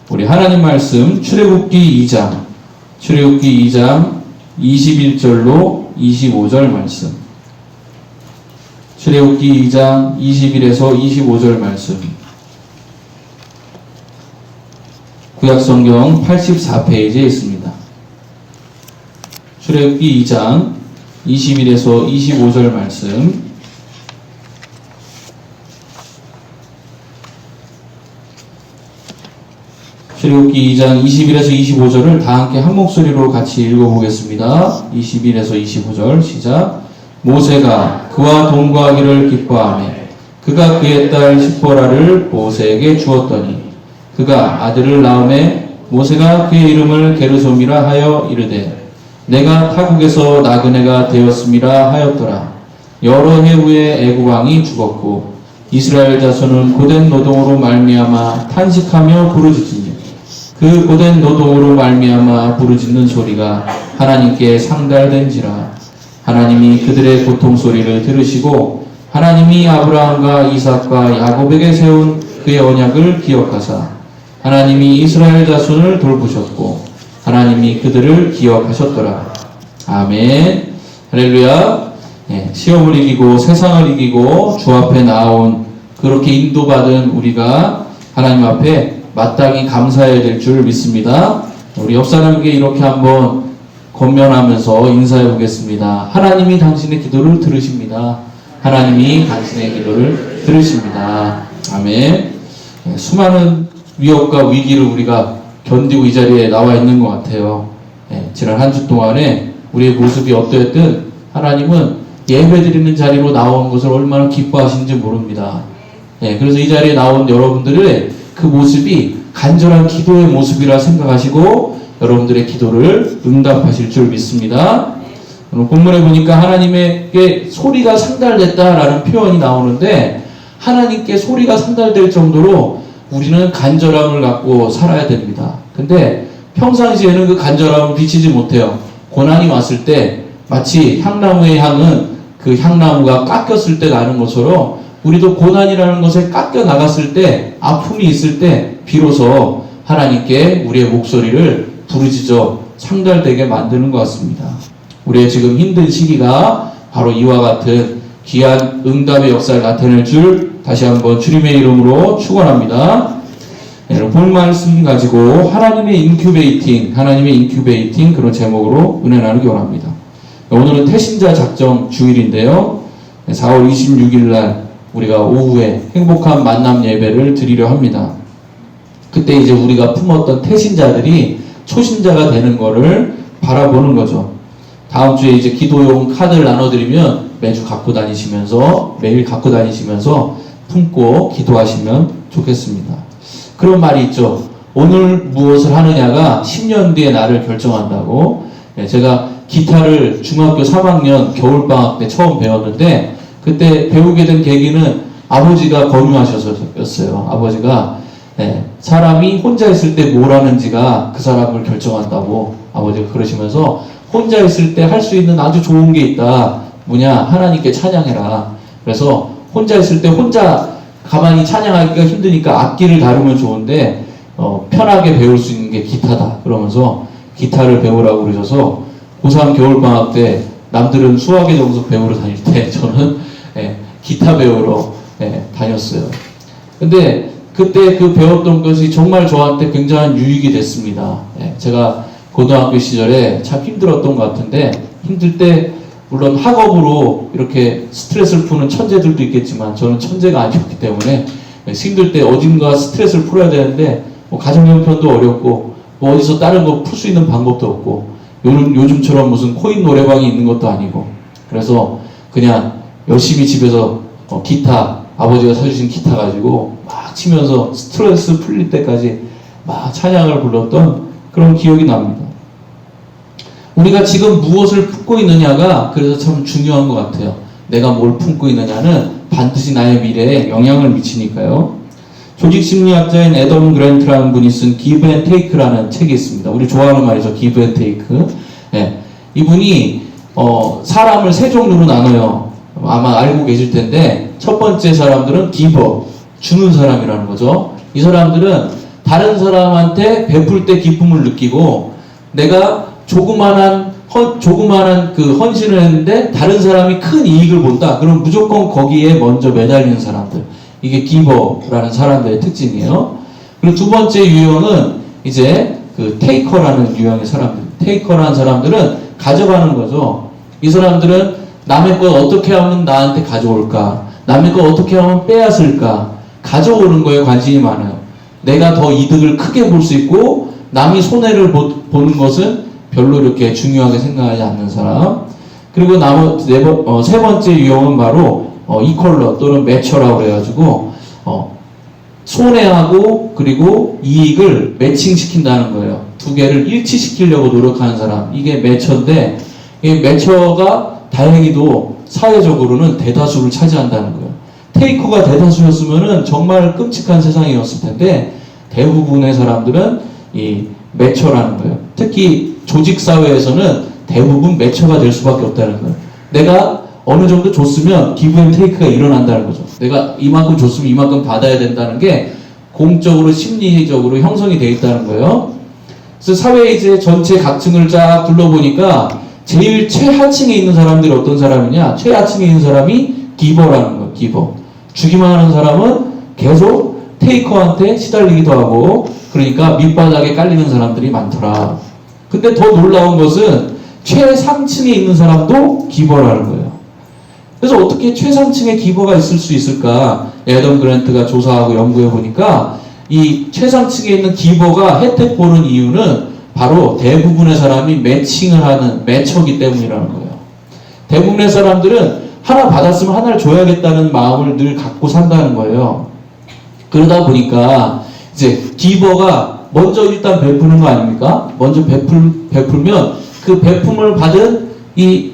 우리 하나님 말씀 출애굽기 2장 21절로 25절 말씀. 출애굽기 2장 21에서 25절 말씀. 구약성경 84페이지에 있습니다. 출애굽기 2장 21에서 25절 말씀. 출애굽기 2장 21에서 25절을 다 함께 한 목소리로 같이 읽어보겠습니다. 21에서 25절 시작. 모세가 그와 동거하기를 기뻐하며 그가 그의 딸 시포라를 모세에게 주었더니 그가 아들을 낳음에 모세가 그의 이름을 게르솜이라 하여 이르되 내가 타국에서 나그네가 되었음이라 하였더라. 여러 해 후에 애굽 왕이 죽었고 이스라엘 자손은 고된 노동으로 말미암아 탄식하며 부르짖으니 그 고된 노동으로 말미암아 부르짖는 소리가 하나님께 상달된지라. 하나님이 그들의 고통 소리를 들으시고 하나님이 아브라함과 이삭과 야곱에게 세운 그의 언약을 기억하사 하나님이 이스라엘 자손을 돌보셨고 하나님이 그들을 기억하셨더라. 아멘. 할렐루야. 시험을 이기고 세상을 이기고 주 앞에 나온 그렇게 인도받은 우리가 하나님 앞에 마땅히 감사해야 될 줄 믿습니다. 우리 옆 사람에게 이렇게 한번 권면하면서 인사해 보겠습니다. 하나님이 당신의 기도를 들으십니다. 하나님이 당신의 기도를 들으십니다. 아멘. 수많은 위협과 위기를 우리가 견디고 이 자리에 나와 있는 것 같아요. 지난 한 주 동안에 우리의 모습이 어떠했든 하나님은 예배드리는 자리로 나온 것을 얼마나 기뻐하시는지 모릅니다. 그래서 이 자리에 나온 여러분들의 그 모습이 간절한 기도의 모습이라 생각하시고 여러분들의 기도를 응답하실 줄 믿습니다. 오늘 본문에 보니까 하나님에게 소리가 상달됐다라는 표현이 나오는데 하나님께 소리가 상달될 정도로 우리는 간절함을 갖고 살아야 됩니다. 근데 평상시에는 그 간절함을 비치지 못해요. 고난이 왔을 때 마치 향나무의 향은 그 향나무가 깎였을 때 나는 것처럼 우리도 고난이라는 것에 깎여 나갔을 때 아픔이 있을 때 비로소 하나님께 우리의 목소리를 부르짖어 상달되게 만드는 것 같습니다. 우리의 지금 힘든 시기가 바로 이와 같은 귀한 응답의 역사를 나타낼 줄 다시 한번 주님의 이름으로 축원합니다. 본 말씀 가지고 하나님의 인큐베이팅 그런 제목으로 은혜 나누기 원합니다. 오늘은 태신자 작정 주일인데요. 4월 26일 날 우리가 오후에 행복한 만남 예배를 드리려 합니다. 그때 이제 우리가 품었던 태신자들이 초신자가 되는 거를 바라보는 거죠. 다음 주에 이제 기도용 카드를 나눠드리면 매주 갖고 다니시면서 매일 갖고 다니시면서 품고 기도하시면 좋겠습니다. 그런 말이 있죠. 오늘 무엇을 하느냐가 10년 뒤에 나를 결정한다고. 제가 기타를 중학교 3학년 겨울방학 때 처음 배웠는데 그때 배우게 된 계기는 아버지가 권유하셔서였어요. 아버지가 사람이 혼자 있을 때 뭘 하는지가 그 사람을 결정한다고 아버지가 그러시면서 혼자 있을 때 할 수 있는 아주 좋은 게 있다. 뭐냐? 하나님께 찬양해라. 그래서 혼자 있을 때 혼자 가만히 찬양하기가 힘드니까 악기를 다루면 좋은데 편하게 배울 수 있는 게 기타다. 그러면서 기타를 배우라고 그러셔서 고3 겨울방학 때 남들은 수학의 정석 배우러 다닐 때 저는 기타 배우러 다녔어요. 근데 그때 그 배웠던 것이 정말 저한테 굉장한 유익이 됐습니다. 제가 고등학교 시절에 참 힘들었던 것 같은데 힘들 때 물론 학업으로 이렇게 스트레스를 푸는 천재들도 있겠지만 저는 천재가 아니었기 때문에 힘들 때 어딘가 스트레스를 풀어야 되는데 뭐 가정형편도 어렵고 뭐 어디서 다른 거 풀 수 있는 방법도 없고 요즘처럼 무슨 코인 노래방이 있는 것도 아니고 그래서 그냥 열심히 집에서 기타 아버지가 사주신 기타 가지고 막 치면서 스트레스 풀릴 때까지 막 찬양을 불렀던 그런 기억이 납니다. 우리가 지금 무엇을 품고 있느냐가 그래서 참 중요한 것 같아요. 내가 뭘 품고 있느냐는 반드시 나의 미래에 영향을 미치니까요. 조직심리학자인 애덤 그랜트라는 분이 쓴 Give and Take라는 책이 있습니다. 우리 좋아하는 말이죠. Give and Take. 이분이 사람을 세 종류로 나눠요. 아마 알고 계실 텐데 첫 번째 사람들은 기버, 주는 사람이라는 거죠. 이 사람들은 다른 사람한테 베풀 때 기쁨을 느끼고, 내가 조그만한 그 헌신을 했는데 다른 사람이 큰 이익을 본다. 그럼 무조건 거기에 먼저 매달리는 사람들. 이게 기버라는 사람들의 특징이에요. 그리고 두 번째 유형은 이제 그 테이커라는 유형의 사람들. 테이커라는 사람들은 가져가는 거죠. 이 사람들은 남의 것 어떻게 하면 나한테 가져올까? 남의 것 어떻게 하면 빼앗을까? 가져오는 거에 관심이 많아요. 내가 더 이득을 크게 볼 수 있고 남이 손해를 보는 것은 별로 이렇게 중요하게 생각하지 않는 사람. 그리고 세 번째 유형은 바로 이퀄러 또는 매처라고 그래가지고 손해하고 그리고 이익을 매칭시킨다는 거예요. 두 개를 일치시키려고 노력하는 사람. 이게 매처인데, 이 매처가 다행히도 사회적으로는 대다수를 차지한다는 거예요. 테이커가 대다수였으면은 정말 끔찍한 세상이었을 텐데, 대부분의 사람들은 이 매처라는 거예요. 특히 조직사회에서는 대부분 매처가 될 수밖에 없다는 거예요. 내가 어느 정도 줬으면 기브 앤 테이크가 일어난다는 거죠. 내가 이만큼 줬으면 이만큼 받아야 된다는 게 공적으로 심리적으로 형성이 되어 있다는 거예요. 그래서 사회 이제 전체 각층을 쫙 둘러보니까 제일 최하층에 있는 사람들이 어떤 사람이냐? 최하층에 있는 사람이 기버라는 거예요. 기버. 주기만 하는 사람은 계속 테이커한테 시달리기도 하고, 그러니까 밑바닥에 깔리는 사람들이 많더라. 근데 더 놀라운 것은 최상층에 있는 사람도 기버라는 거예요. 그래서 어떻게 최상층에 기버가 있을 수 있을까? 애덤 그랜트가 조사하고 연구해 보니까 이 최상층에 있는 기버가 혜택 보는 이유는 바로 대부분의 사람이 매칭을 하는 매처기 때문이라는 거예요. 대부분의 사람들은 하나 받았으면 하나를 줘야겠다는 마음을 늘 갖고 산다는 거예요. 그러다 보니까 이제 기버가 먼저 일단 베푸는 거 아닙니까? 먼저 베풀면 그 베품을 받은 이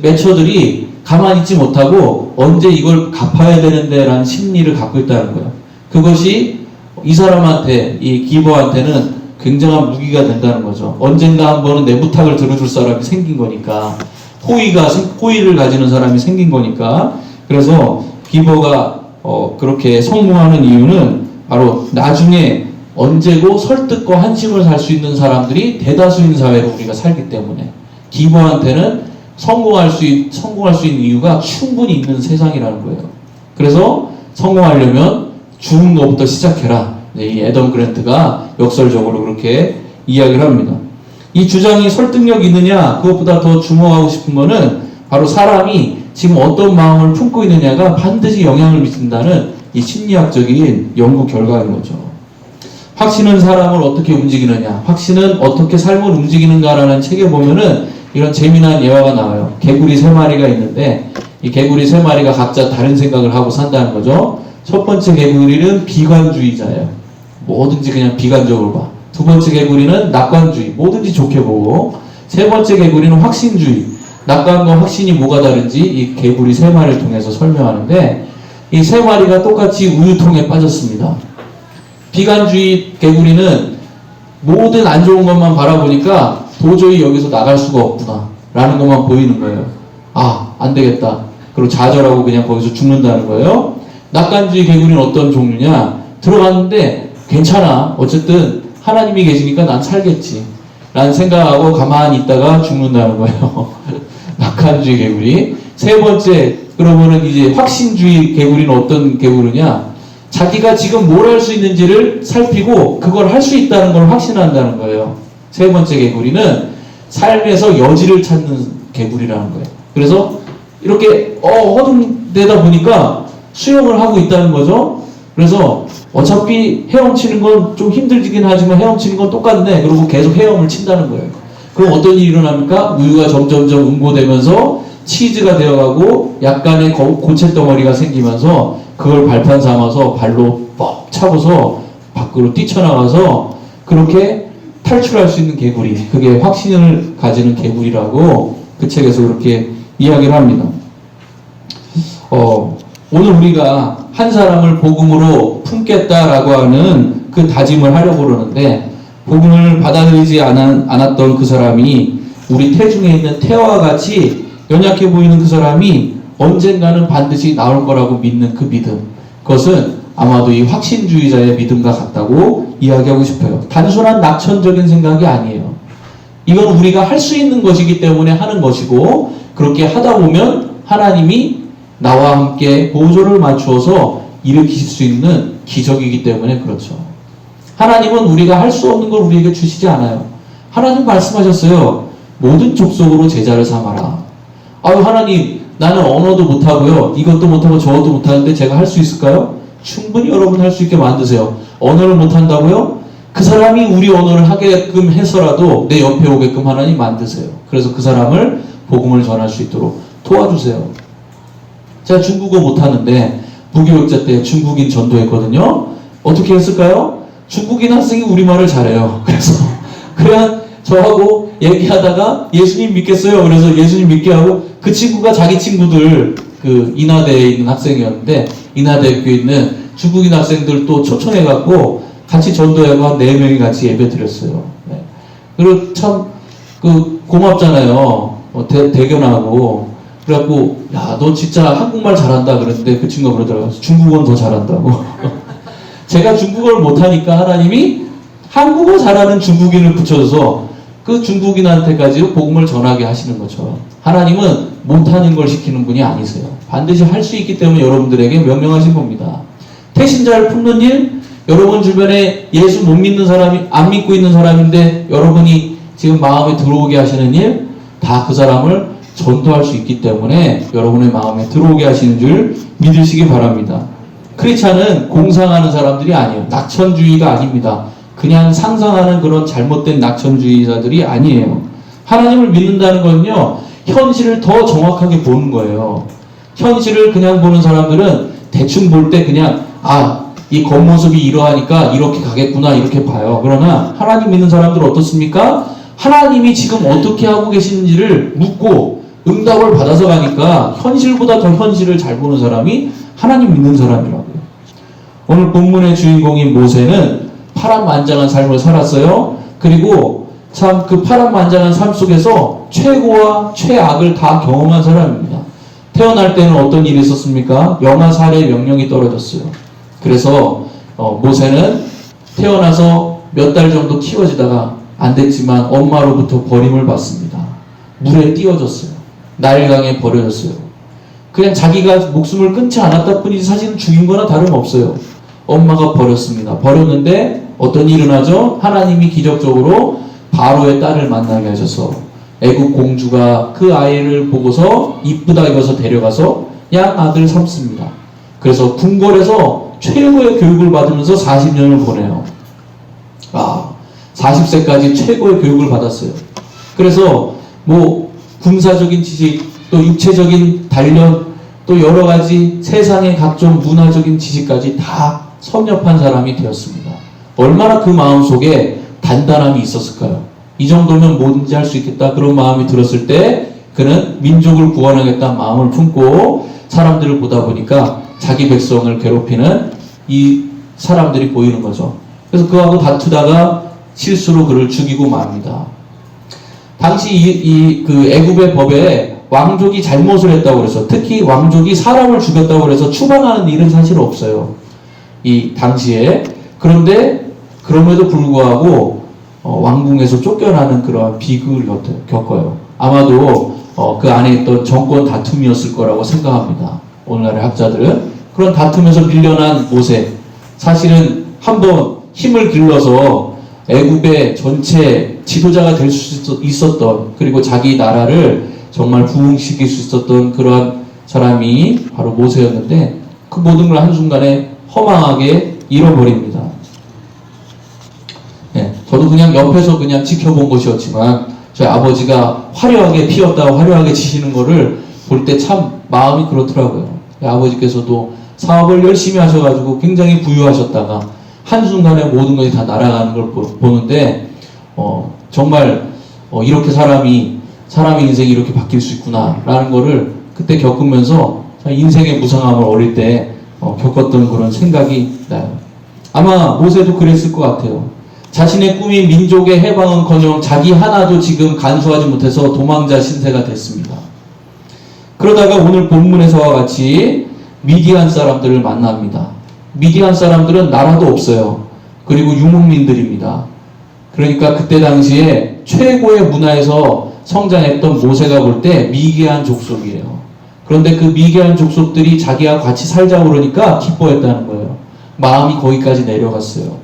매처들이 가만히 있지 못하고 언제 이걸 갚아야 되는데 라는 심리를 갖고 있다는 거예요. 그것이 이 사람한테, 이 기버한테는 굉장한 무기가 된다는 거죠. 언젠가 한 번은 내 부탁을 들어줄 사람이 생긴 거니까, 호의를 가지는 사람이 생긴 거니까. 그래서 기버가 그렇게 성공하는 이유는 바로 나중에 언제고 설득과 한심을 살 수 있는 사람들이 대다수인 사회로 우리가 살기 때문에 기버한테는 성공할 수 있는 이유가 충분히 있는 세상이라는 거예요. 그래서 성공하려면 주는 것부터 시작해라. 이 애덤 그랜트가 역설적으로 그렇게 이야기를 합니다. 이 주장이 설득력 있느냐, 그것보다 더 주목하고 싶은 거는 바로 사람이 지금 어떤 마음을 품고 있느냐가 반드시 영향을 미친다는 이 심리학적인 연구 결과인 거죠. 확신은 사람을 어떻게 움직이느냐, 확신은 어떻게 삶을 움직이는가라는 책에 보면은 이런 재미난 예화가 나와요. 개구리 3마리가 있는데 이 개구리 3마리가 각자 다른 생각을 하고 산다는 거죠. 첫 번째 개구리는 비관주의자예요. 뭐든지 그냥 비관적으로 봐. 두 번째 개구리는 낙관주의, 뭐든지 좋게 보고. 세 번째 개구리는 확신주의. 낙관과 확신이 뭐가 다른지 이 개구리 3마리를 통해서 설명하는데, 이 3마리가 똑같이 우유통에 빠졌습니다. 비관주의 개구리는 모든 안 좋은 것만 바라보니까 도저히 여기서 나갈 수가 없구나 라는 것만 보이는 거예요. 아, 안 되겠다. 그리고 좌절하고 그냥 거기서 죽는다는 거예요. 낙관주의 개구리는 어떤 종류냐? 들어갔는데 괜찮아. 어쨌든 하나님이 계시니까 난 살겠지 라는 생각하고 가만히 있다가 죽는다는 거예요. 낙관주의 개구리. 세 번째, 그러면은 이제 확신주의 개구리는 어떤 개구리냐? 자기가 지금 뭘 할 수 있는지를 살피고 그걸 할 수 있다는 걸 확신한다는 거예요. 세 번째 개구리는 삶에서 여지를 찾는 개구리라는 거예요. 그래서 이렇게 허둥대다 보니까 수영을 하고 있다는 거죠. 그래서 어차피 헤엄치는 건 좀 힘들긴 하지만 헤엄치는 건 똑같네. 그리고 계속 헤엄을 친다는 거예요. 그럼 어떤 일이 일어납니까? 우유가 점점점 응고되면서 치즈가 되어가고 약간의 고체덩어리가 생기면서 그걸 발판 삼아서 발로 뻑 차고서 밖으로 뛰쳐나가서 그렇게 탈출할 수 있는 개구리, 그게 확신을 가지는 개구리라고 그 책에서 그렇게 이야기를 합니다. 오늘 우리가 한 사람을 복음으로 품겠다라고 하는 그 다짐을 하려고 그러는데, 복음을 받아들이지 않았던 그 사람이 우리 태중에 있는 태와 같이 연약해 보이는 그 사람이 언젠가는 반드시 나올 거라고 믿는 그 믿음, 그것은 아마도 이 확신주의자의 믿음과 같다고 이야기하고 싶어요. 단순한 낙천적인 생각이 아니에요. 이건 우리가 할 수 있는 것이기 때문에 하는 것이고, 그렇게 하다 보면 하나님이 나와 함께 보조를 맞추어서 일으키실 수 있는 기적이기 때문에 그렇죠. 하나님은 우리가 할 수 없는 걸 우리에게 주시지 않아요. 하나님 말씀하셨어요. 모든 족속으로 제자를 삼아라. 아유, 하나님, 나는 언어도 못하고요, 이것도 못하고 저것도 못하는데 제가 할 수 있을까요? 충분히 여러분 할 수 있게 만드세요. 언어를 못한다고요? 그 사람이 우리 언어를 하게끔 해서라도 내 옆에 오게끔 하나님 만드세요. 그래서 그 사람을 복음을 전할 수 있도록 도와주세요. 제가 중국어 못하는데 부교육자 때 중국인 전도했거든요. 어떻게 했을까요? 중국인 학생이 우리말을 잘해요. 그래서 그냥 저하고 얘기하다가 예수님 믿겠어요. 그래서 예수님 믿게 하고, 그 친구가 자기 친구들, 그 인하대에 있는 학생이었는데 인하대학교에 있는 중국인 학생들 또 초청해갖고 같이 전도하고 한 4명이 같이 예배 드렸어요. 네. 그리고 참 고맙잖아요. 대견하고. 그래갖고 야, 너 진짜 한국말 잘한다 그랬는데 그 친구가 그러더라고요. 중국어는 더 잘한다고. 제가 중국어를 못하니까 하나님이 한국어 잘하는 중국인을 붙여줘서 그 중국인한테까지 복음을 전하게 하시는 것처럼, 하나님은 못하는 걸 시키는 분이 아니세요. 반드시 할 수 있기 때문에 여러분들에게 명령하신 겁니다. 태신자를 품는 일, 여러분 주변에 예수 못 믿는 사람이, 안 믿고 있는 사람인데 여러분이 지금 마음에 들어오게 하시는 일, 다 그 사람을 전도할 수 있기 때문에 여러분의 마음에 들어오게 하시는 줄 믿으시기 바랍니다. 크리스찬은 공상하는 사람들이 아니에요. 낙천주의가 아닙니다. 그냥 상상하는 그런 잘못된 낙천주의자들이 아니에요. 하나님을 믿는다는 건요, 현실을 더 정확하게 보는 거예요. 현실을 그냥 보는 사람들은 대충 볼 때 그냥 이 겉모습이 이러하니까 이렇게 가겠구나 이렇게 봐요. 그러나 하나님 믿는 사람들은 어떻습니까? 하나님이 지금 어떻게 하고 계시는지를 묻고 응답을 받아서 가니까 현실보다 더 현실을 잘 보는 사람이 하나님 믿는 사람이라고요. 오늘 본문의 주인공인 모세는 파란만장한 삶을 살았어요. 그리고 참 그 파란만장한 삶 속에서 최고와 최악을 다 경험한 사람입니다. 태어날 때는 어떤 일이 있었습니까? 영아 살해 명령이 떨어졌어요. 그래서 모세는 태어나서 몇 달 정도 키워지다가 안 됐지만 엄마로부터 버림을 받습니다. 물에 띄워졌어요. 나일강에 버려졌어요. 그냥 자기가 목숨을 끊지 않았다 뿐이지 사실은 죽인 거나 다름없어요. 엄마가 버렸습니다. 버렸는데 어떤 일이 일어나죠? 하나님이 기적적으로 바로의 딸을 만나게 하셔서 애국 공주가 그 아이를 보고서 이쁘다 여겨서 데려가서 양 아들 삼습니다. 그래서 궁궐에서 최고의 교육을 받으면서 40년을 보내요. 40세까지 최고의 교육을 받았어요. 그래서 군사적인 지식, 또 육체적인 단련, 또 여러 가지 세상의 각종 문화적인 지식까지 다 섭렵한 사람이 되었습니다. 얼마나 그 마음속에 단단함이 있었을까요? 이 정도면 뭐든지 할 수 있겠다, 그런 마음이 들었을 때 그는 민족을 구원하겠다는 마음을 품고 사람들을 보다 보니까 자기 백성을 괴롭히는 이 사람들이 보이는 거죠. 그래서 그하고 다투다가 실수로 그를 죽이고 맙니다. 당시 그 애굽의 법에 왕족이 잘못을 했다고 그래서, 특히 왕족이 사람을 죽였다고 그래서 추방하는 일은 사실 없어요. 이 당시에. 그런데 그럼에도 불구하고 왕궁에서 쫓겨나는 그런 비극을 겪어요. 아마도 그 안에 있던 정권 다툼이었을 거라고 생각합니다. 오늘날의 학자들은. 그런 다툼에서 밀려난 모세, 사실은 한번 힘을 길러서 애굽의 전체 지도자가 될 수 있었던, 그리고 자기 나라를 정말 부흥시킬 수 있었던 그러한 사람이 바로 모세였는데 그 모든 걸 한순간에 허망하게 잃어버립니다. 네, 저도 그냥 옆에서 그냥 지켜본 것이었지만 저희 아버지가 화려하게 피었다고 화려하게 지시는 거를 볼 때 참 마음이 그렇더라고요. 아버지께서도 사업을 열심히 하셔가지고 굉장히 부유하셨다가 한순간에 모든 것이 다 날아가는 걸 보는데 정말 이렇게 사람의 인생이 이렇게 바뀔 수 있구나 라는 거를 그때 겪으면서 인생의 무상함을 어릴 때 겪었던 그런 생각이 나요. 아마 모세도 그랬을 것 같아요. 자신의 꿈인 민족의 해방은커녕 자기 하나도 지금 간수하지 못해서 도망자 신세가 됐습니다. 그러다가 오늘 본문에서와 같이 미디안 사람들을 만납니다. 미디안 사람들은 나라도 없어요. 그리고 유목민들입니다. 그러니까 그때 당시에 최고의 문화에서 성장했던 모세가 볼 때 미개한 족속이에요. 그런데 그 미개한 족속들이 자기와 같이 살자고 그러니까 기뻐했다는 거예요. 마음이 거기까지 내려갔어요.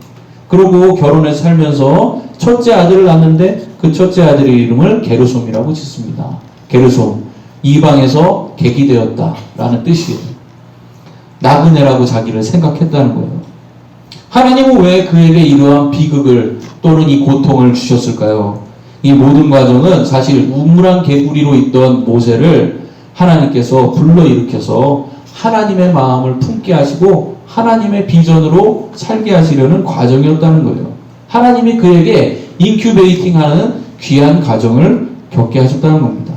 그러고 결혼해서 살면서 첫째 아들을 낳는데 그 첫째 아들의 이름을 게르솜이라고 짓습니다. 게르솜, 이방에서 객이 되었다라는 뜻이에요. 나그네라고 자기를 생각했다는 거예요. 하나님은 왜 그에게 이러한 비극을 또는 이 고통을 주셨을까요? 이 모든 과정은 사실 우물안 개구리로 있던 모세를 하나님께서 불러일으켜서 하나님의 마음을 품게 하시고 하나님의 비전으로 살게 하시려는 과정이었다는 거예요. 하나님이 그에게 인큐베이팅하는 귀한 과정을 겪게 하셨다는 겁니다.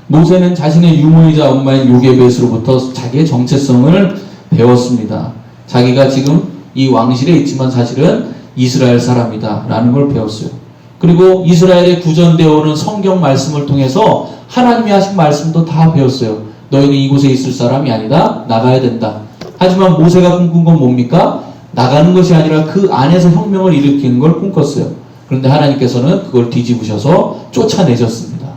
모세는 자신의 유모이자 엄마인 요게벳으로부터 자기의 정체성을 배웠습니다. 자기가 지금 이 왕실에 있지만 사실은 이스라엘 사람이다 라는 걸 배웠어요. 그리고 이스라엘에 구전되어 오는 성경 말씀을 통해서 하나님이 하신 말씀도 다 배웠어요. 너희는 이곳에 있을 사람이 아니다. 나가야 된다. 하지만 모세가 꿈꾼 건 뭡니까? 나가는 것이 아니라 그 안에서 혁명을 일으키는 걸 꿈꿨어요. 그런데 하나님께서는 그걸 뒤집으셔서 쫓아내셨습니다.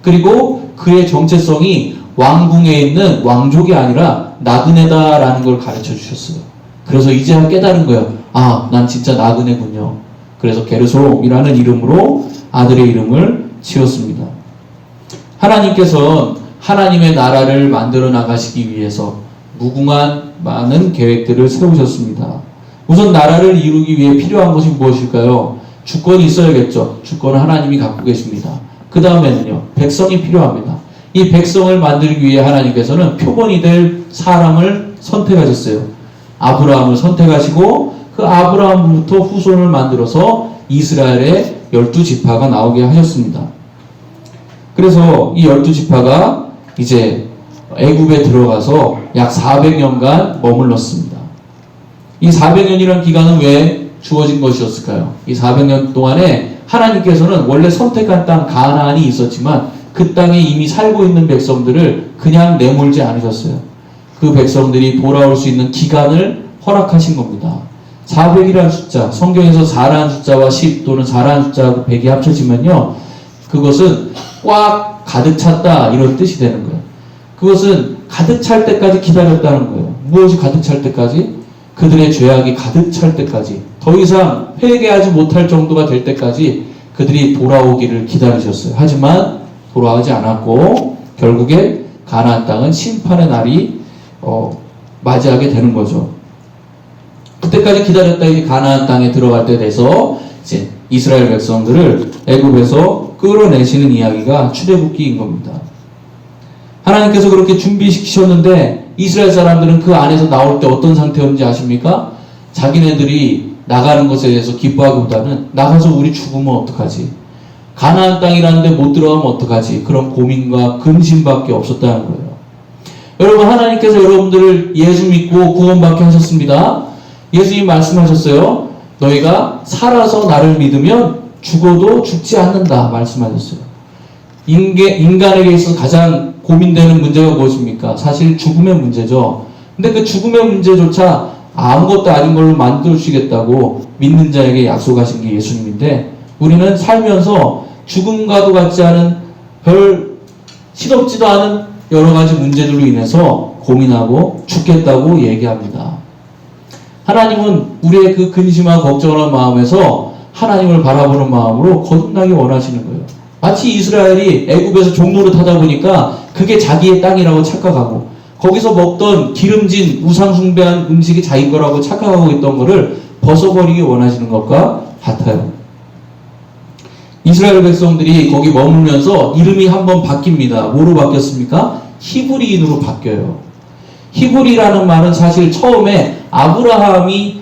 그리고 그의 정체성이 왕궁에 있는 왕족이 아니라 나그네다라는 걸 가르쳐 주셨어요. 그래서 이제야 깨달은 거예요. 아, 난 진짜 나그네군요. 그래서 게르솜이라는 이름으로 아들의 이름을 지었습니다. 하나님께서는 하나님의 나라를 만들어 나가시기 위해서 무궁한 많은 계획들을 세우셨습니다. 우선 나라를 이루기 위해 필요한 것이 무엇일까요? 주권이 있어야겠죠. 주권은 하나님이 갖고 계십니다. 그 다음에는요, 백성이 필요합니다. 이 백성을 만들기 위해 하나님께서는 표본이 될 사람을 선택하셨어요. 아브라함을 선택하시고 그 아브라함부터 후손을 만들어서 이스라엘의 12지파가 나오게 하셨습니다. 그래서 이 12지파가 이제 애굽에 들어가서 약 400년간 머물렀습니다. 이 400년이라는 기간은 왜 주어진 것이었을까요? 이 400년 동안에 하나님께서는 원래 선택한 땅 가나안이 있었지만 그 땅에 이미 살고 있는 백성들을 그냥 내몰지 않으셨어요. 그 백성들이 돌아올 수 있는 기간을 허락하신 겁니다. 400이라는 숫자, 성경에서 4라는 숫자와 10 또는 4라는 숫자하고 100이 합쳐지면요, 그것은 꽉 가득 찼다 이런 뜻이 되는 거예요. 그것은 가득 찰 때까지 기다렸다는 거예요. 무엇이 가득 찰 때까지? 그들의 죄악이 가득 찰 때까지, 더 이상 회개하지 못할 정도가 될 때까지 그들이 돌아오기를 기다리셨어요. 하지만 돌아오지 않았고 결국에 가나안 땅은 심판의 날이 맞이하게 되는 거죠. 그때까지 기다렸다 이제 가나안 땅에 들어갈 때 돼서 이제 이스라엘 백성들을 애굽에서 끌어내시는 이야기가 출애굽기인 겁니다. 하나님께서 그렇게 준비시키셨는데 이스라엘 사람들은 그 안에서 나올 때 어떤 상태였는지 아십니까? 자기네들이 나가는 것에 대해서 기뻐하기보다는 나가서 우리 죽으면 어떡하지? 가나안 땅이라는데 못 들어가면 어떡하지? 그런 고민과 근심밖에 없었다는 거예요. 여러분, 하나님께서 여러분들을 예수 믿고 구원받게 하셨습니다. 예수님 말씀하셨어요. 너희가 살아서 나를 믿으면 죽어도 죽지 않는다 말씀하셨어요. 인간에게 있어서 가장 고민되는 문제가 무엇입니까? 사실 죽음의 문제죠. 근데 그 죽음의 문제조차 아무것도 아닌 걸로 만들어주시겠다고 믿는 자에게 약속하신 게 예수님인데, 우리는 살면서 죽음과도 같지 않은 별 시덥지도 않은 여러 가지 문제들로 인해서 고민하고 죽겠다고 얘기합니다. 하나님은 우리의 그 근심하고 걱정하는 마음에서 하나님을 바라보는 마음으로 거듭나기 원하시는 거예요. 마치 이스라엘이 애굽에서 종노릇 하다 보니까 그게 자기의 땅이라고 착각하고 거기서 먹던 기름진 우상숭배한 음식이 자기 거라고 착각하고 있던 거를 벗어버리기 원하시는 것과 같아요. 이스라엘 백성들이 거기 머물면서 이름이 한번 바뀝니다. 뭐로 바뀌었습니까? 히브리인으로 바뀌어요. 히브리라는 말은 사실 처음에 아브라함이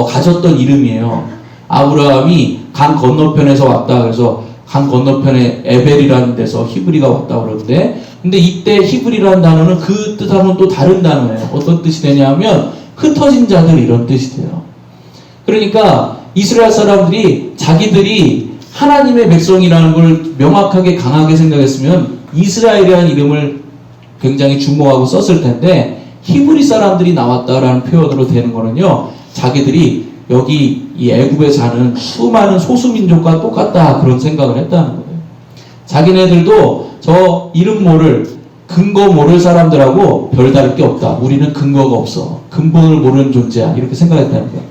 가졌던 이름이에요. 아브라함이 강 건너편에서 왔다 그래서 강 건너편에 에벨이라는 데서 히브리가 왔다 그러는데, 근데 이때 히브리라는 단어는 그 뜻하고는 또 다른 단어예요. 어떤 뜻이 되냐면 흩어진 자들 이런 뜻이 돼요. 그러니까 이스라엘 사람들이 자기들이 하나님의 백성이라는 걸 명확하게 강하게 생각했으면 이스라엘이라는 이름을 굉장히 주목하고 썼을 텐데 히브리 사람들이 나왔다라는 표현으로 되는 거는요, 자기들이 여기 이 애굽에 사는 수많은 소수민족과 똑같다 그런 생각을 했다는 거예요. 자기네들도 저 이름 모를 근거 모를 사람들하고 별다를 게 없다. 우리는 근거가 없어. 근본을 모르는 존재야. 이렇게 생각했다는 거예요.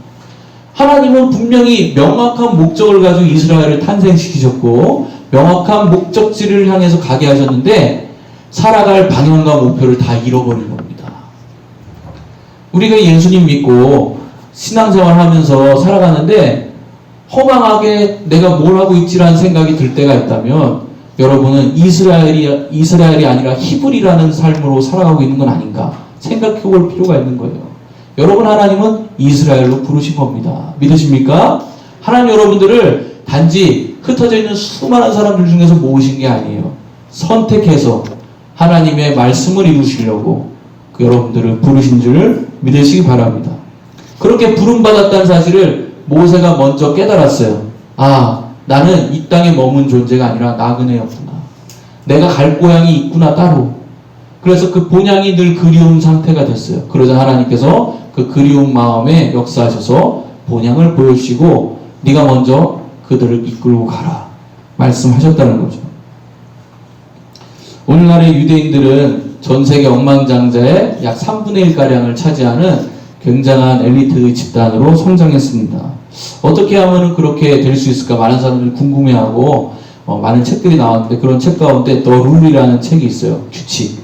하나님은 분명히 명확한 목적을 가지고 이스라엘을 탄생시키셨고 명확한 목적지를 향해서 가게 하셨는데 살아갈 방향과 목표를 다 잃어버린 겁니다. 우리가 예수님 믿고 신앙생활 하면서 살아가는데 허망하게 내가 뭘 하고 있지라는 생각이 들 때가 있다면 여러분은 이스라엘이 아니라 히브리라는 삶으로 살아가고 있는 건 아닌가 생각해 볼 필요가 있는 거예요. 여러분, 하나님은 이스라엘로 부르신 겁니다. 믿으십니까? 하나님 여러분들을 단지 흩어져 있는 수많은 사람들 중에서 모으신 게 아니에요. 선택해서 하나님의 말씀을 이루시려고 그 여러분들을 부르신 줄 믿으시기 바랍니다. 그렇게 부름받았다는 사실을 모세가 먼저 깨달았어요. 아, 나는 이 땅에 머문 존재가 아니라 나그네였구나. 내가 갈 고향이 있구나 따로. 그래서 그 본향이 늘 그리운 상태가 됐어요. 그러자 하나님께서 그 그리운 마음에 역사하셔서 본향을 보여주시고 네가 먼저 그들을 이끌고 가라 말씀하셨다는 거죠. 오늘날의 유대인들은 전 세계 억만장자의 약 3분의 1가량을 차지하는 굉장한 엘리트 집단으로 성장했습니다. 어떻게 하면 그렇게 될 수 있을까 많은 사람들이 궁금해하고 많은 책들이 나왔는데 그런 책 가운데 더 룰이라는 책이 있어요. 규칙.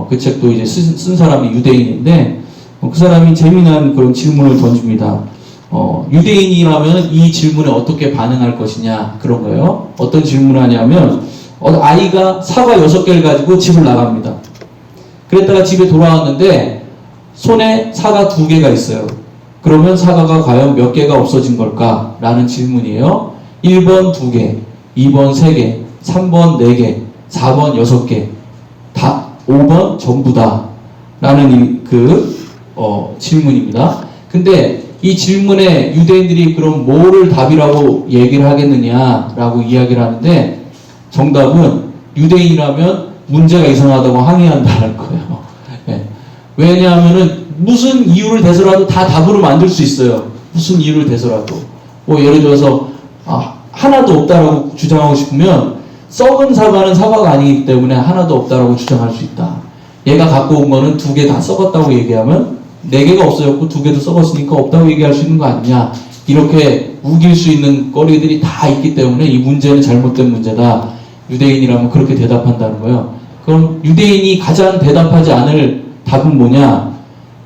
그 책도 이제 쓴 사람이 유대인인데 그 사람이 재미난 그런 질문을 던집니다. 유대인이라면 이 질문에 어떻게 반응할 것이냐 그런 거예요. 어떤 질문을 하냐면 아이가 사과 6개를 가지고 집을 나갑니다. 그랬다가 집에 돌아왔는데 손에 사과 2개가 있어요. 그러면 사과가 과연 몇 개가 없어진 걸까? 라는 질문이에요. 1번 2개, 2번 3개, 3번 4개, 4번 6개, 다 5번 전부 다 라는 질문입니다. 근데 이 질문에 유대인들이 그럼 뭐를 답이라고 얘기를 하겠느냐라고 이야기를 하는데 정답은 유대인이라면 문제가 이상하다고 항의한다는 거예요. 네. 왜냐하면은 무슨 이유를 대서라도 다 답으로 만들 수 있어요. 무슨 이유를 대서라도. 예를 들어서 하나도 없다라고 주장하고 싶으면 썩은 사과는 사과가 아니기 때문에 하나도 없다라고 주장할 수 있다. 얘가 갖고 온 거는 2개 다 썩었다고 얘기하면 4개가 없어졌고 2개도 썩었으니까 없다고 얘기할 수 있는 거 아니냐. 이렇게 우길 수 있는 거리들이 다 있기 때문에 이 문제는 잘못된 문제다. 유대인이라면 그렇게 대답한다는 거예요. 그럼 유대인이 가장 대답하지 않을 답은 뭐냐?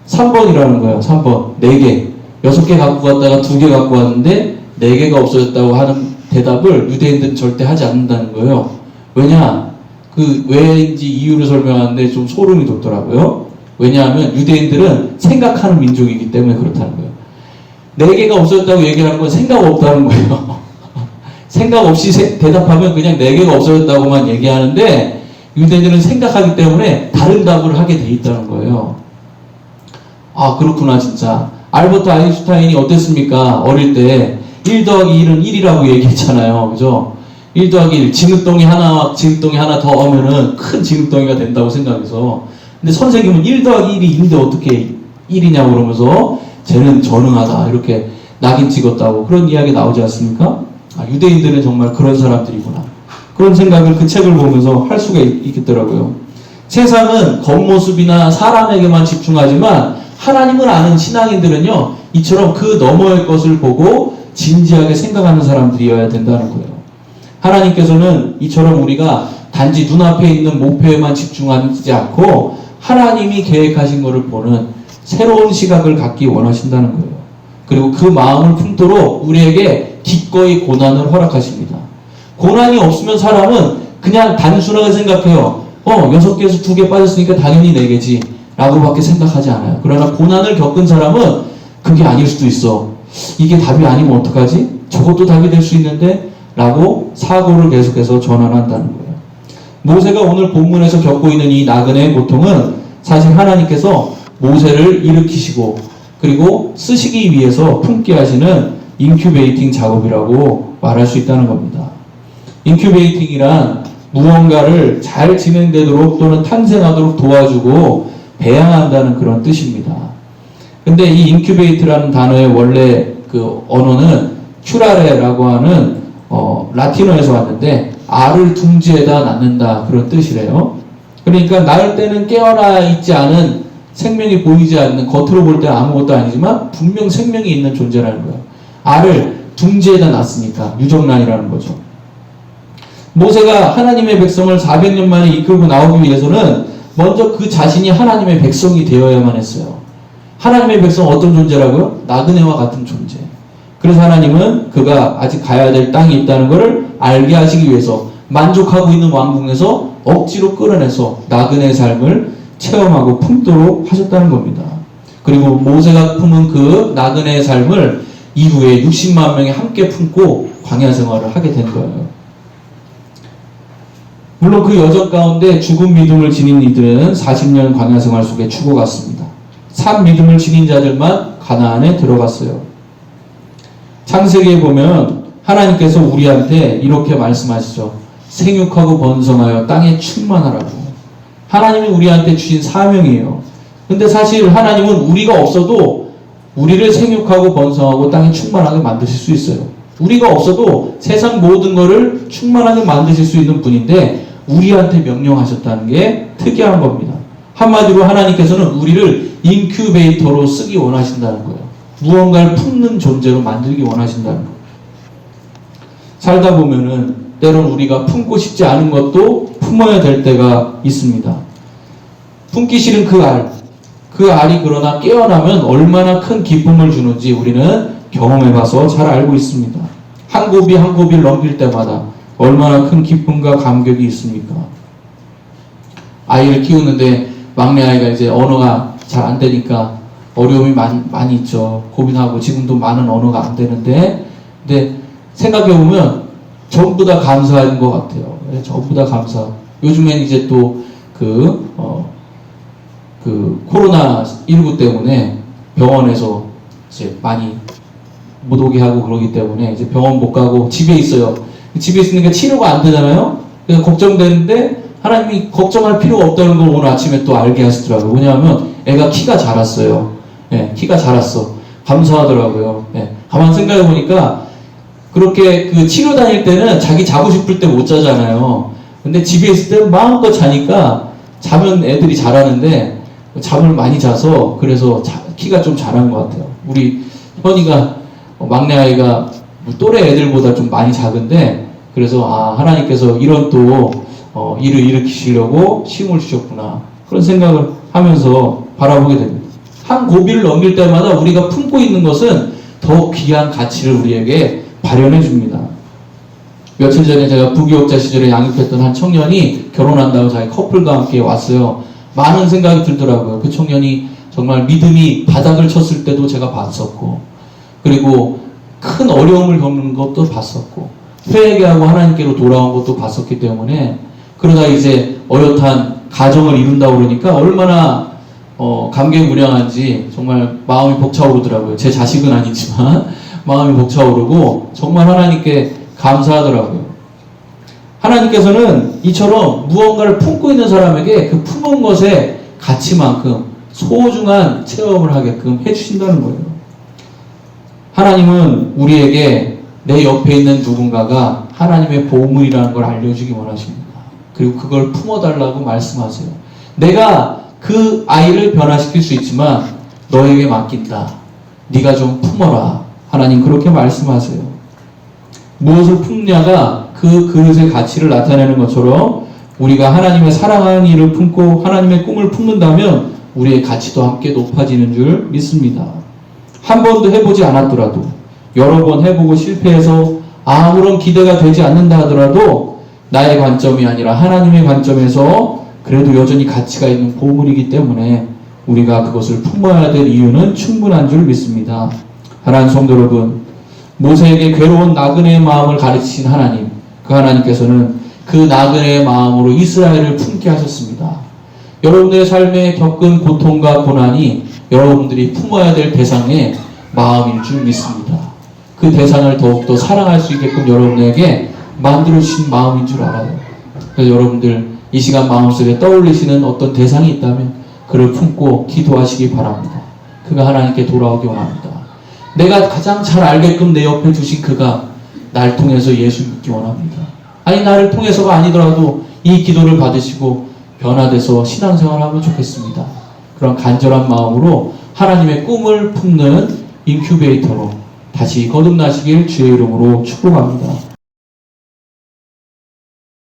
3번이라는 거예요. 3번. 4개. 6개 갖고 갔다가 2개 갖고 왔는데 4개가 없어졌다고 하는 대답을 유대인들은 절대 하지 않는다는 거예요. 왜냐? 왜인지 이유를 설명하는데 좀 소름이 돋더라고요. 왜냐하면 유대인들은 생각하는 민족이기 때문에 그렇다는 거예요. 4개가 없어졌다고 얘기하는 건 생각 없다는 거예요. 생각 없이 대답하면 그냥 4개가 없어졌다고만 얘기하는데 유대인들은 생각하기 때문에 다른 답을 하게 돼 있다는 거예요. 아, 그렇구나 진짜. 알버트 아인슈타인이 어땠습니까? 어릴 때 1 더하기 1은 1이라고 얘기했잖아요. 그죠? 1 더하기 1, 진흙덩이 하나 더 하면은 큰 진흙덩이가 된다고 생각해서. 근데 선생님은 1 더하기 1이 1인데 어떻게 1이냐고 그러면서 쟤는 전능하다. 이렇게 낙인 찍었다고. 그런 이야기 나오지 않습니까? 유대인들은 정말 그런 사람들이구나. 그런 생각을 그 책을 보면서 할 수가 있겠더라고요. 세상은 겉모습이나 사람에게만 집중하지만 하나님을 아는 신앙인들은요, 이처럼 그 너머의 것을 보고 진지하게 생각하는 사람들이어야 된다는 거예요. 하나님께서는 이처럼 우리가 단지 눈앞에 있는 목표에만 집중하지 않고 하나님이 계획하신 것을 보는 새로운 시각을 갖기 원하신다는 거예요. 그리고 그 마음을 품도록 우리에게 기꺼이 고난을 허락하십니다. 고난이 없으면 사람은 그냥 단순하게 생각해요. 6개에서 2개 빠졌으니까 당연히 4개지 라고 밖에 생각하지 않아요. 그러나 고난을 겪은 사람은 그게 아닐 수도 있어. 이게 답이 아니면 어떡하지? 저것도 답이 될 수 있는데? 라고 사고를 계속해서 전환한다는 거예요. 모세가 오늘 본문에서 겪고 있는 이 나그네의 고통은 사실 하나님께서 모세를 일으키시고 그리고 쓰시기 위해서 품게 하시는 인큐베이팅 작업이라고 말할 수 있다는 겁니다. 인큐베이팅이란 무언가를 잘 진행되도록 또는 탄생하도록 도와주고 배양한다는 그런 뜻입니다. 근데 이 인큐베이트라는 단어의 원래 그 언어는 큐라레라고 하는 라틴어에서 왔는데 알을 둥지에다 낳는다 그런 뜻이래요. 그러니까 낳을 때는 깨어나 있지 않은 생명이 보이지 않는, 겉으로 볼 때는 아무것도 아니지만 분명 생명이 있는 존재라는 거예요. 알을 둥지에다 낳았으니까 유정란이라는 거죠. 모세가 하나님의 백성을 400년 만에 이끌고 나오기 위해서는 먼저 그 자신이 하나님의 백성이 되어야만 했어요. 하나님의 백성은 어떤 존재라고요? 나그네와 같은 존재. 그래서 하나님은 그가 아직 가야 될 땅이 있다는 것을 알게 하시기 위해서 만족하고 있는 왕궁에서 억지로 끌어내서 나그네의 삶을 체험하고 품도록 하셨다는 겁니다. 그리고 모세가 품은 그 나그네의 삶을 이후에 60만 명이 함께 품고 광야 생활을 하게 된 거예요. 물론 그 여정 가운데 죽은 믿음을 지닌 이들은 40년 광야 생활 속에 죽어갔습니다. 산 믿음을 지닌 자들만 가나안에 들어갔어요. 창세기에 보면 하나님께서 우리한테 이렇게 말씀하시죠. 생육하고 번성하여 땅에 충만하라고. 하나님이 우리한테 주신 사명이에요. 근데 사실 하나님은 우리가 없어도 우리를 생육하고 번성하고 땅에 충만하게 만드실 수 있어요. 우리가 없어도 세상 모든 것을 충만하게 만드실 수 있는 분인데 우리한테 명령하셨다는 게 특이한 겁니다. 한마디로 하나님께서는 우리를 인큐베이터로 쓰기 원하신다는 거예요. 무언가를 품는 존재로 만들기 원하신다는 거예요. 살다 보면은 때론 우리가 품고 싶지 않은 것도 품어야 될 때가 있습니다. 품기 싫은 그 알이 그러나 깨어나면 얼마나 큰 기쁨을 주는지 우리는 경험해봐서 잘 알고 있습니다. 한 고비 한 고비를 넘길 때마다 얼마나 큰 기쁨과 감격이 있습니까? 아이를 키우는데 막내 아이가 이제 언어가 잘 안 되니까 어려움이 많이 있죠. 고민하고 지금도 많은 언어가 안 되는데, 근데 생각해보면 전부 다 감사한 것 같아요. 네, 전부 다 감사. 요즘엔 이제 또 코로나19 때문에 병원에서 이제 많이 못 오게 하고 그러기 때문에 이제 병원 못 가고 집에 있어요. 집에 있으니까 치료가 안 되잖아요. 그래서 걱정되는데 하나님이 걱정할 필요가 없다는 걸 오늘 아침에 또 알게 하시더라고요. 왜냐하면 애가 키가 자랐어요. 네, 키가 자랐어. 감사하더라고요. 네, 가만 생각해 보니까 그렇게 그 치료 다닐 때는 자기 자고 싶을 때 못 자잖아요. 근데 집에 있을 때 마음껏 자니까 자면 애들이 자라는데 잠을 많이 자서 그래서 키가 좀 자란 것 같아요. 우리 현이가 막내 아이가 또래 애들보다 좀 많이 작은데 그래서 하나님께서 이런 또 일을 일으키시려고 힘을 주셨구나 그런 생각을 하면서 바라보게 됩니다. 한 고비를 넘길 때마다 우리가 품고 있는 것은 더 귀한 가치를 우리에게 발현해 줍니다. 며칠 전에 제가 부교육자 시절에 양육했던 한 청년이 결혼한다고 자기 커플과 함께 왔어요. 많은 생각이 들더라고요. 그 청년이 정말 믿음이 바닥을 쳤을 때도 제가 봤었고, 그리고 큰 어려움을 겪는 것도 봤었고, 회개하고 하나님께로 돌아온 것도 봤었기 때문에, 그러다 이제 어엿한 가정을 이룬다고 그러니까 얼마나 감개무량한지 정말 마음이 벅차오르더라고요. 제 자식은 아니지만 마음이 벅차오르고 정말 하나님께 감사하더라고요. 하나님께서는 이처럼 무언가를 품고 있는 사람에게 그 품은 것의 가치만큼 소중한 체험을 하게끔 해주신다는 거예요. 하나님은 우리에게 내 옆에 있는 누군가가 하나님의 보물이라는 걸 알려주기 원하십니다. 그리고 그걸 품어달라고 말씀하세요. 내가 그 아이를 변화시킬 수 있지만 너에게 맡긴다. 네가 좀 품어라. 하나님 그렇게 말씀하세요. 무엇을 품냐가 그 그릇의 가치를 나타내는 것처럼 우리가 하나님의 사랑하는 일을 품고 하나님의 꿈을 품는다면 우리의 가치도 함께 높아지는 줄 믿습니다. 한 번도 해보지 않았더라도 여러 번 해보고 실패해서 아무런 기대가 되지 않는다 하더라도 나의 관점이 아니라 하나님의 관점에서 그래도 여전히 가치가 있는 보물이기 때문에 우리가 그것을 품어야 될 이유는 충분한 줄 믿습니다. 사랑하는 성도 여러분, 모세에게 괴로운 나그네의 마음을 가르치신 하나님, 그 하나님께서는 그 나그네의 마음으로 이스라엘을 품게 하셨습니다. 여러분들의 삶에 겪은 고통과 고난이 여러분들이 품어야 될 대상의 마음일 줄 믿습니다. 그 대상을 더욱더 사랑할 수 있게끔 여러분에게 만들어주신 마음인 줄 알아요. 그래서 여러분들 이 시간 마음속에 떠올리시는 어떤 대상이 있다면 그를 품고 기도하시기 바랍니다. 그가 하나님께 돌아오기 원합니다. 내가 가장 잘 알게끔 내 옆에 두신 그가 날 통해서 예수 믿기 원합니다. 아니 나를 통해서가 아니더라도 이 기도를 받으시고 변화돼서 신앙생활하면 좋겠습니다. 그런 간절한 마음으로 하나님의 꿈을 품는 인큐베이터로 다시 거듭나시길 주의 이름으로 축복합니다.